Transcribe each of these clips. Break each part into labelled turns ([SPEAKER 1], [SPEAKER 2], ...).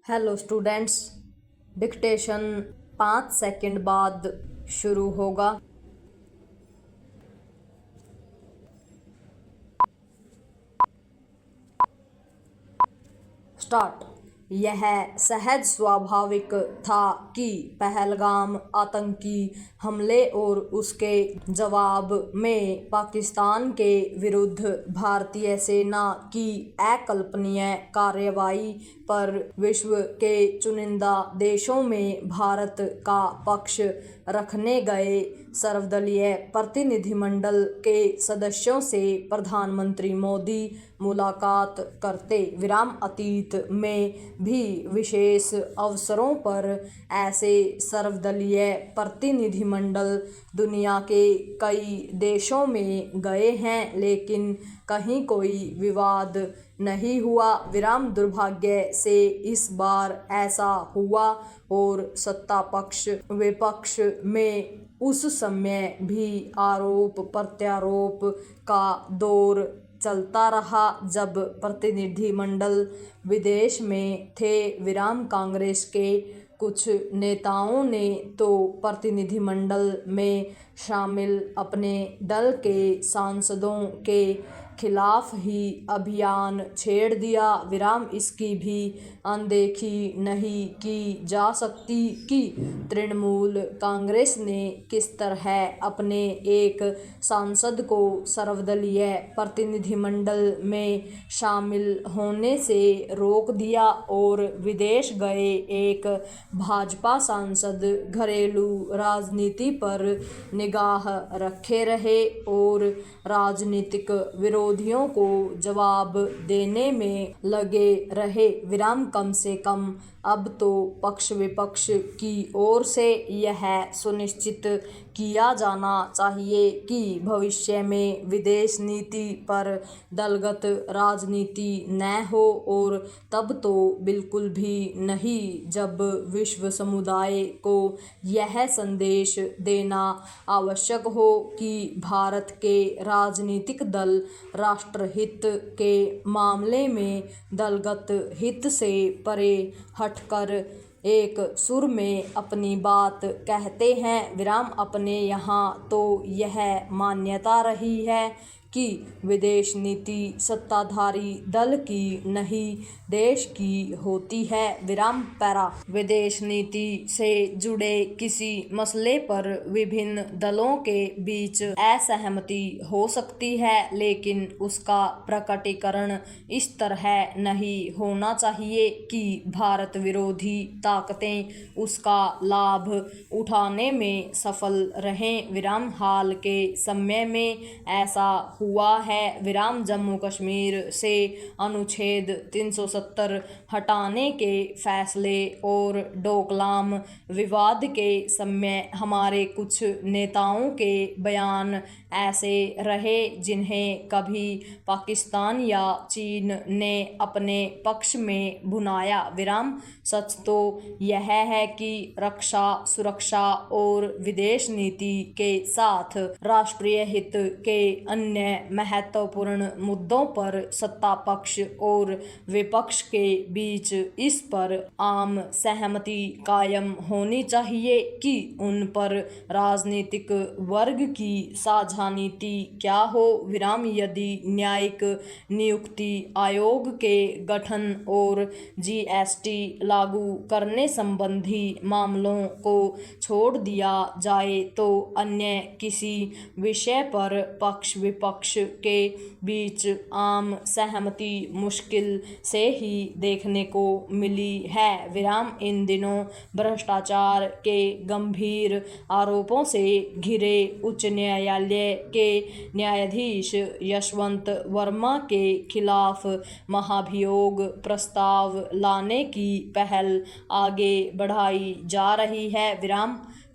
[SPEAKER 1] Hello students, dictation 5 second बाद शुरू होगा। स्टार्ट। यह सहज स्वाभाविक था कि पहलगाम आतंकी हमले और उसके जवाब में पाकिस्तान के विरुद्ध भारतीय सेना की अकल्पनीय कार्रवाई पर विश्व के चुनिंदा देशों में भारत का पक्ष रखने गए सर्वदलीय प्रतिनिधिमंडल के सदस्यों से प्रधानमंत्री मोदी मुलाकात करते अतीत में भी विशेष अवसरों पर ऐसे सर्वदलीय प्रतिनिधिमंडल दुनिया के कई देशों में गए हैं, लेकिन कहीं कोई विवाद नहीं हुआ। दुर्भाग्य से इस बार ऐसा हुआ और सत्ता पक्ष विपक्ष में उस समय भी आरोप प्रत्यारोप का दौर चलता रहा। जब प्रतिनिधिमंडल विदेश में थे, कांग्रेस के कुछ नेताओं ने तो प्रतिनिधिमंडल में शामिल अपने दल के सांसदों के खिलाफ ही अभियान छेड़ दिया। इसकी भी अनदेखी नहीं की जा सकती कि तृणमूल कांग्रेस ने किस तरह अपने एक सांसद को सर्वदलीय प्रतिनिधिमंडल में शामिल होने से रोक दिया और विदेश गए एक भाजपा सांसद घरेलू राजनीति पर निगाह रखे रहे और राजनीतिक विरोधियों को जवाब देने में लगे रहे। कम से कम अब तो पक्ष विपक्ष की ओर से यह सुनिश्चित किया जाना चाहिए कि भविष्य में विदेश नीति पर दलगत राजनीति न हो, और तब तो बिल्कुल भी नहीं जब विश्व समुदाय को यह संदेश देना आवश्यक हो कि भारत के राजनीतिक दल राष्ट्रहित के मामले में दलगत हित से परे हटकर एक सुर में अपनी बात कहते हैं। अपने यहाँ तो यह मान्यता रही है कि विदेश नीति सत्ताधारी दल की नहीं, देश की होती है। पैरा विदेश नीति से जुड़े किसी मसले पर विभिन्न दलों के बीच असहमति हो सकती है, लेकिन उसका प्रकटीकरण इस तरह नहीं होना चाहिए कि भारत विरोधी ताकतें उसका लाभ उठाने में सफल रहें। हाल के समय में ऐसा हुआ है। जम्मू कश्मीर से अनुच्छेद 370 हटाने के फैसले और डोकलाम विवाद के समय हमारे कुछ नेताओं के बयान ऐसे रहे जिन्हें कभी पाकिस्तान या चीन ने अपने पक्ष में भुनाया। सच तो यह है कि रक्षा सुरक्षा और विदेश नीति के साथ राष्ट्रीय हित के अन्य महत्वपूर्ण मुद्दों पर सत्ता पक्ष और विपक्ष के बीच इस पर आम सहमति कायम होनी चाहिए कि उन पर राजनीतिक वर्ग की साझा नीति क्या हो। यदि न्यायिक नियुक्ति आयोग के गठन और जीएसटी लागू करने संबंधी मामलों को छोड़ दिया जाए तो अन्य किसी विषय पर पक्ष विपक्ष के बीच आम सहमति मुश्किल से ही देखने को मिली है। इन दिनों भ्रष्टाचार के गंभीर आरोपों से घिरे उच्च न्यायालय के न्यायाधीश यशवंत वर्मा के खिलाफ महाभियोग प्रस्ताव लाने की पहल आगे बढ़ाई जा रही है।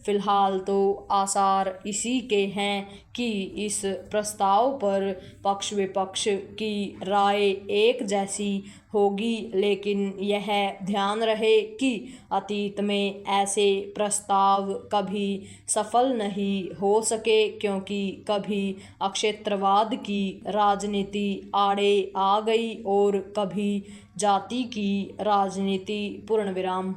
[SPEAKER 1] फिलहाल तो आसार इसी के हैं कि इस प्रस्ताव पर पक्ष विपक्ष की राय एक जैसी होगी, लेकिन यह ध्यान रहे कि अतीत में ऐसे प्रस्ताव कभी सफल नहीं हो सके, क्योंकि कभी अक्षेत्रवाद की राजनीति आड़े आ गई और कभी जाति की राजनीति। पूर्ण विराम।